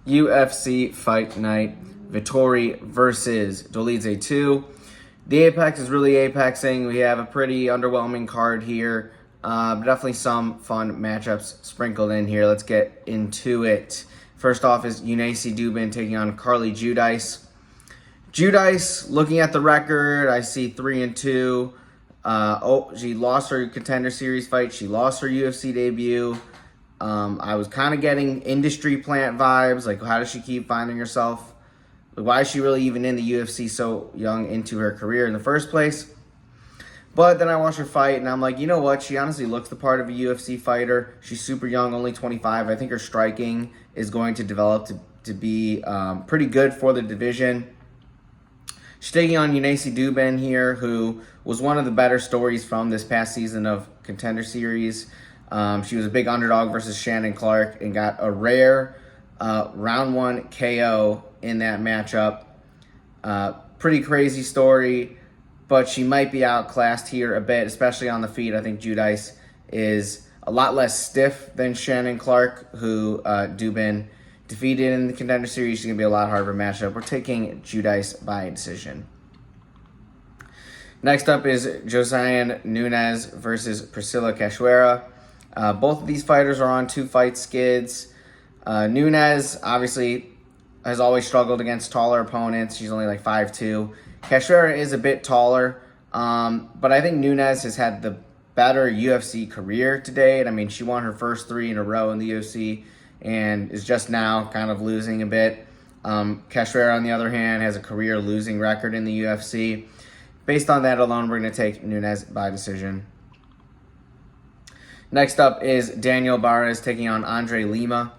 UFC Fight Night, Vettori versus Dolidze 2. The Apex is really apexing. We have a pretty underwhelming card here. Definitely some fun matchups sprinkled in here. Let's get into it. First off is Yuneisy Duben taking on Carli Judice. Judice, looking at the record, I see 3-2. She lost her Contender Series fight. She lost her UFC debut. I was kind of getting industry plant vibes. Like, how does she keep finding herself? Like, why is she really even in the UFC so young into her career in the first place? But then I watched her fight, and I'm like, you know what? She honestly looks the part of a UFC fighter. She's super young, only 25. I think her striking is going to develop to be pretty good for the division. She's taking on Yuneisy Duben here, who was one of the better stories from this past season of Contender Series. She was a big underdog versus Shannon Clark and got a rare round 1 KO in that matchup. Pretty crazy story, but she might be outclassed here a bit, especially on the feet. I think Judice is a lot less stiff than Shannon Clark, who Duben defeated in the Contender Series. She's going to be a lot harder of a matchup. We're taking Judice by decision. Next up is Josiane Nunes versus Priscila Cachoeira. Both of these fighters are on 2-fight skids. Nunes obviously has always struggled against taller opponents. She's only like 5'2". Cachoeira is a bit taller, but I think Nunes has had the better UFC career to date. I mean, she won her first 3 in a row in the UFC and is just now kind of losing a bit. Cachoeira, on the other hand, has a career losing record in the UFC. Based on that alone, we're going to take Nunes by decision. Next up is Daniel Barez taking on Andre Lima.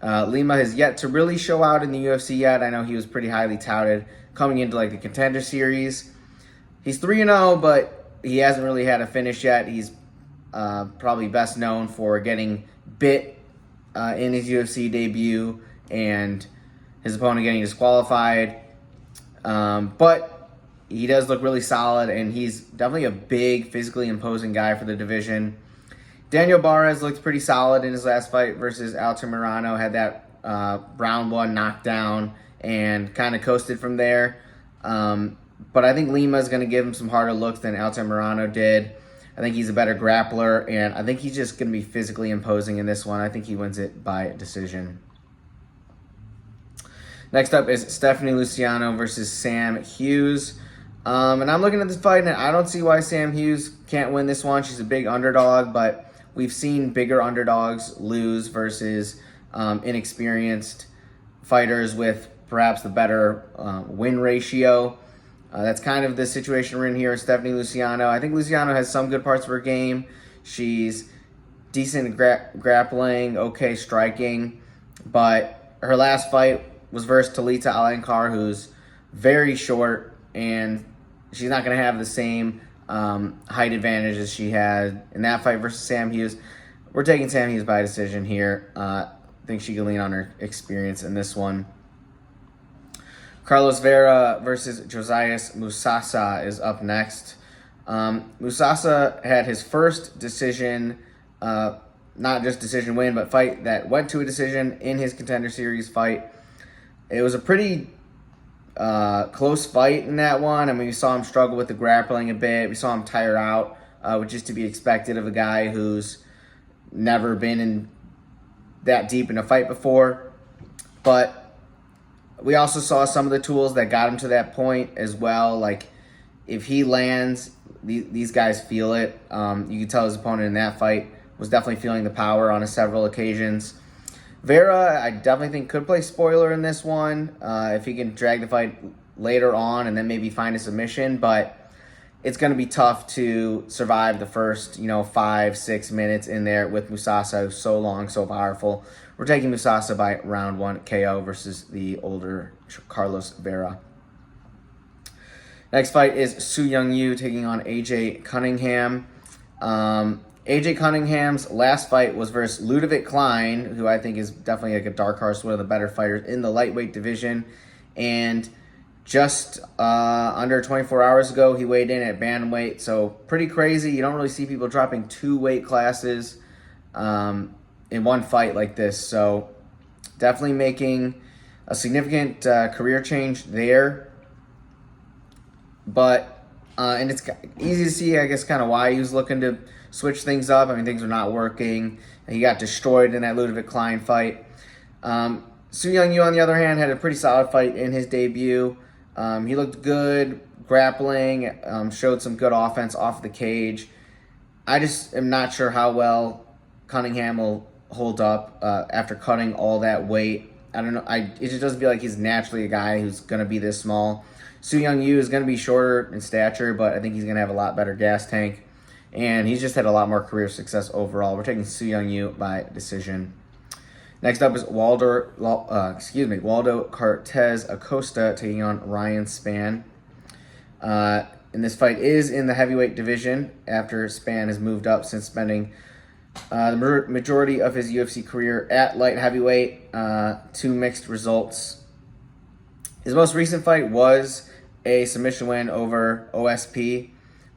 Lima has yet to really show out in the UFC yet. I know he was pretty highly touted coming into like the Contender Series. He's 3-0, but he hasn't really had a finish yet. He's probably best known for getting bit in his UFC debut and his opponent getting disqualified. But he does look really solid, and he's definitely a big, physically imposing guy for the division. Daniel Barez looked pretty solid in his last fight versus Altamirano. Had that round 1 knockdown and kind of coasted from there. But I think Lima is going to give him some harder looks than Altamirano did. I think he's a better grappler, and I think he's just going to be physically imposing in this one. I think he wins it by decision. Next up is Stephanie Luciano versus Sam Hughes. And I'm looking at this fight, and I don't see why Sam Hughes can't win this one. She's a big underdog, but we've seen bigger underdogs lose versus inexperienced fighters with perhaps the better win ratio. That's kind of the situation we're in here with Stephanie Luciano. I think Luciano has some good parts of her game. She's decent grappling, okay striking, but her last fight was versus Talita Alankar, who's very short, and she's not going to have the same height advantage as she had in that fight versus Sam Hughes. We're taking Sam Hughes by decision here. I think she can lean on her experience in this one. Carlos Vera versus Josias Musasa is up next. Musasa had his first decision, not just decision win, but fight that went to a decision in his Contender Series fight. It was a pretty close fight in that one. I mean, we saw him struggle with the grappling a bit. We saw him tire out, which is to be expected of a guy who's never been in that deep in a fight before. But we also saw some of the tools that got him to that point as well. Like, if he lands, these guys feel it. You could tell his opponent in that fight was definitely feeling the power on several occasions. Vera, I definitely think, could play spoiler in this one if he can drag the fight later on and then maybe find a submission. But it's going to be tough to survive the first, 5-6 minutes in there with Musasa, who's so long, so powerful. We're taking Musasa by round 1 KO versus the older Carlos Vera. Next fight is SuYoung You taking on AJ Cunningham. AJ Cunningham's last fight was versus Ludovic Klein, who I think is definitely like a dark horse, one of the better fighters in the lightweight division. And just under 24 hours ago, he weighed in at bantamweight. So pretty crazy. You don't really see people dropping 2 weight classes in one fight like this. So definitely making a significant career change there. But, and it's easy to see, I guess, kind of why he was looking to switch things up. I mean, things were not working. He got destroyed in that Ludovic Klein fight. SuYoung You, on the other hand, had a pretty solid fight in his debut. He looked good, grappling, showed some good offense off the cage. I just am not sure how well Cunningham will hold up after cutting all that weight. I don't know. It just doesn't feel like he's naturally a guy who's going to be this small. SuYoung You is going to be shorter in stature, but I think he's going to have a lot better gas tank. And he's just had a lot more career success overall. We're taking SuYoung You by decision. Next up is Waldo Cortes-Acosta taking on Ryan Spann. And this fight is in the heavyweight division after Spann has moved up since spending the majority of his UFC career at light heavyweight. Two mixed results. His most recent fight was a submission win over OSP,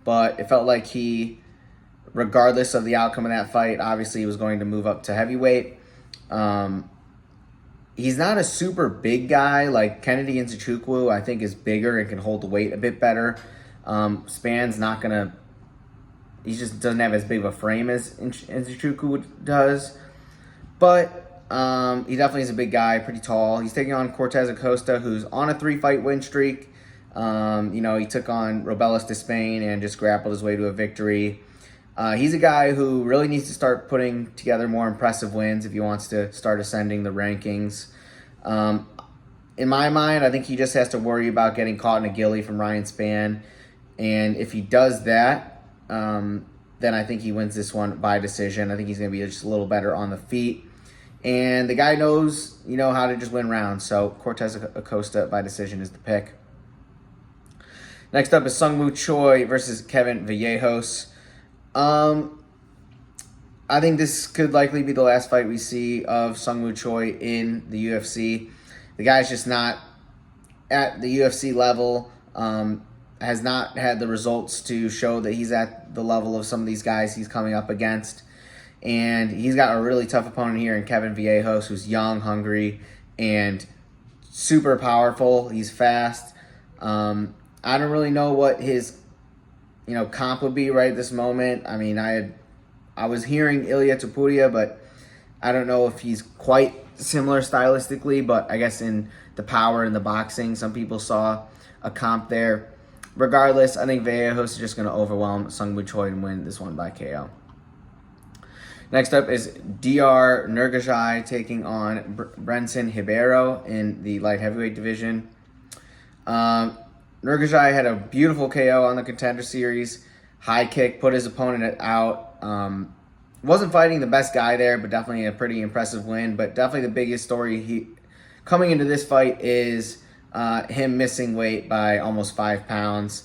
but it felt like he, regardless of the outcome of that fight, obviously he was going to move up to heavyweight. He's not a super big guy. Like Kennedy and SeungWoo, I think, is bigger and can hold the weight a bit better. Spann's not going to... He just doesn't have as big of a frame as SeungWoo does. But he definitely is a big guy, pretty tall. He's taking on Cortes-Acosta, who's on a 3-fight win streak. He took on Robelis de Spain and just grappled his way to a victory. He's a guy who really needs to start putting together more impressive wins if he wants to start ascending the rankings. In my mind, I think he just has to worry about getting caught in a gilly from Ryan Spann. And if he does that, then I think he wins this one by decision. I think he's going to be just a little better on the feet. And the guy knows, how to just win rounds. So Cortes-Acosta by decision is the pick. Next up is SeungWoo Choi versus Kevin Vallejos. I think this could likely be the last fight we see of SeungWoo Choi in the UFC. The guy's just not at the UFC level, has not had the results to show that he's at the level of some of these guys he's coming up against. And he's got a really tough opponent here in Kevin Vallejos, who's young, hungry, and super powerful. He's fast. I don't really know what his comp would be right at this moment. I mean, I was hearing Ilya Topuria, but I don't know if he's quite similar stylistically, but I guess in the power and the boxing, some people saw a comp there. Regardless, I think Vallejos is just going to overwhelm SeungWoo Choi and win this one by KO. Next up is Diyar Nurgozhay taking on Brendson Ribeiro in the light heavyweight division. Nurgozhay had a beautiful KO on the Contender Series. High kick, put his opponent out. Wasn't fighting the best guy there, but definitely a pretty impressive win. But definitely the biggest story coming into this fight is him missing weight by almost 5 pounds.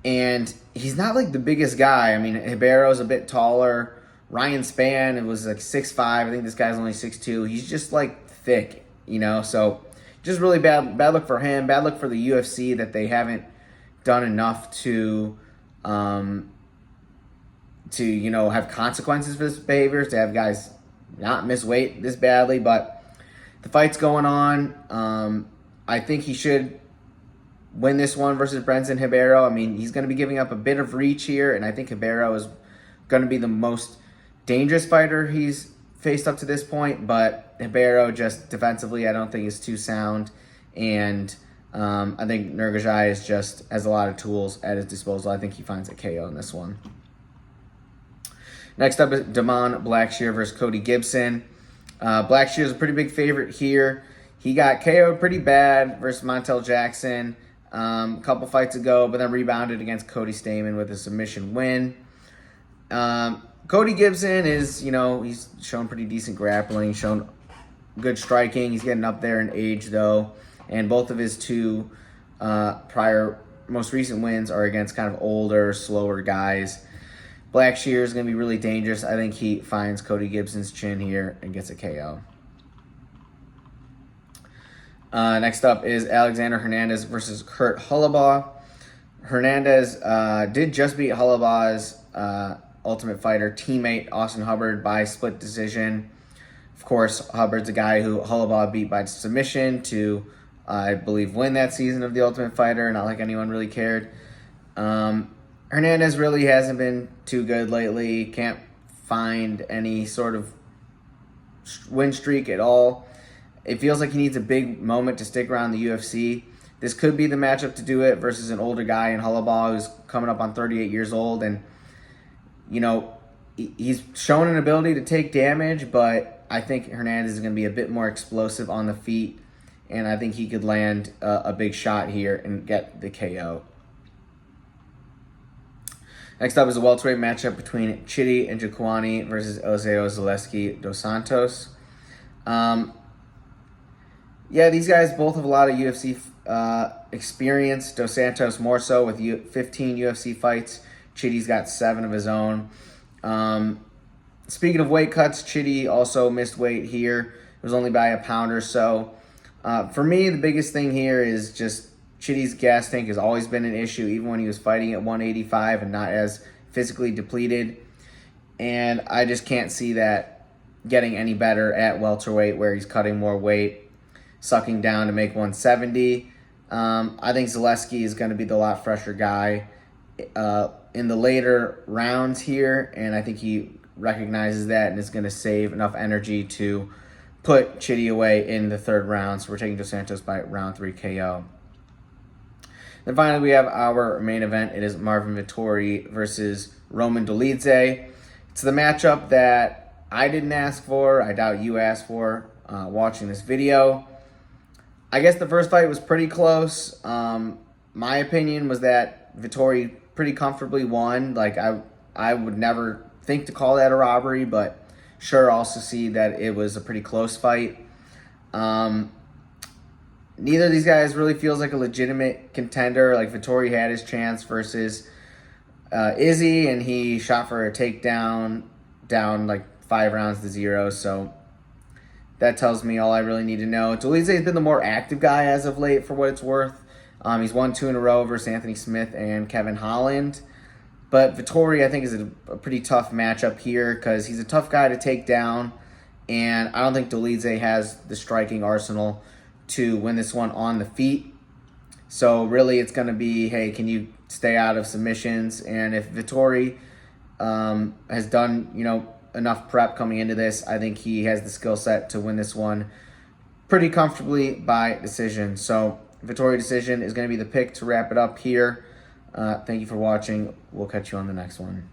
And he's not like the biggest guy. I mean, Ribeiro's a bit taller. Ryan Spann, it was like 6'5". I think this guy's only 6'2". He's just like thick, So just really bad luck for him. Bad luck for the UFC that they haven't done enough to have consequences for this behavior, to have guys not miss weight this badly. But the fight's going on. I think he should win this one versus Brendson Ribeiro. I mean, he's going to be giving up a bit of reach here, and I think Ribeiro is going to be the most dangerous fighter he's faced up to this point. But Ribeiro just defensively, I don't think is too sound, and I think Nurgozhay has a lot of tools at his disposal. I think he finds a KO in this one. Next up is Blackshear versus Cody Gibson. Blackshear is a pretty big favorite here. He got KO'd pretty bad versus Montel Jackson a couple fights ago, but then rebounded against Cody Stamann with a submission win. Cody Gibson is, he's shown pretty decent grappling, shown good striking. He's getting up there in age, though, and both of his two most recent wins are against kind of older, slower guys. Blackshear is going to be really dangerous. I think he finds Cody Gibson's chin here and gets a KO. Next up is Alexander Hernandez versus Kurt Holobaugh. Hernandez did just beat Holobaugh's Ultimate Fighter teammate Austin Hubbard by split decision. Of course, Hubbard's a guy who Holloway beat by submission to, I believe, win that season of The Ultimate Fighter. Not like anyone really cared. Hernandez really hasn't been too good lately. Can't find any sort of win streak at all. It feels like he needs a big moment to stick around the UFC. This could be the matchup to do it versus an older guy in Holloway who's coming up on 38 years old. And, you know, he's shown an ability to take damage, but I think Hernandez is going to be a bit more explosive on the feet. And I think he could land a big shot here and get the KO. Next up is a welterweight matchup between Chidi and Njokuani versus Eliseo Zaleski dos Santos. Yeah, these guys both have a lot of UFC experience. Dos Santos more so with 15 UFC fights. Chidi's got 7 of his own. Speaking of weight cuts, Chidi also missed weight here. It was only by a pound or so. For me, the biggest thing here is just Chidi's gas tank has always been an issue, even when he was fighting at 185 and not as physically depleted. And I just can't see that getting any better at welterweight, where he's cutting more weight, sucking down to make 170. I think Zaleski is going to be the lot fresher guy in the later rounds here, and I think he recognizes that and is going to save enough energy to put Chidi away in the 3rd round. So we're taking Dos Santos by round 3 KO. Then finally, we have our main event. It is Marvin Vettori versus Roman Dolidze. It's the matchup that I didn't ask for. I doubt you asked for watching this video. I guess the first fight was pretty close. My opinion was that Vettori pretty comfortably won. Like, I would never think to call that a robbery, but sure, also see that it was a pretty close fight. Neither of these guys really feels like a legitimate contender. Like, Vettori had his chance versus Izzy, and he shot for a takedown down like 5 rounds to 0. So that tells me all I really need to know. Dolidze has been the more active guy as of late, for what it's worth. He's won 2 in a row versus Anthony Smith and Kevin Holland. But Vettori, I think, is a pretty tough matchup here because he's a tough guy to take down. And I don't think Dolidze has the striking arsenal to win this one on the feet. So really it's going to be, hey, can you stay out of submissions? And if Vettori has done, enough prep coming into this, I think he has the skill set to win this one pretty comfortably by decision. So Vettori decision is going to be the pick to wrap it up here. Thank you for watching. We'll catch you on the next one.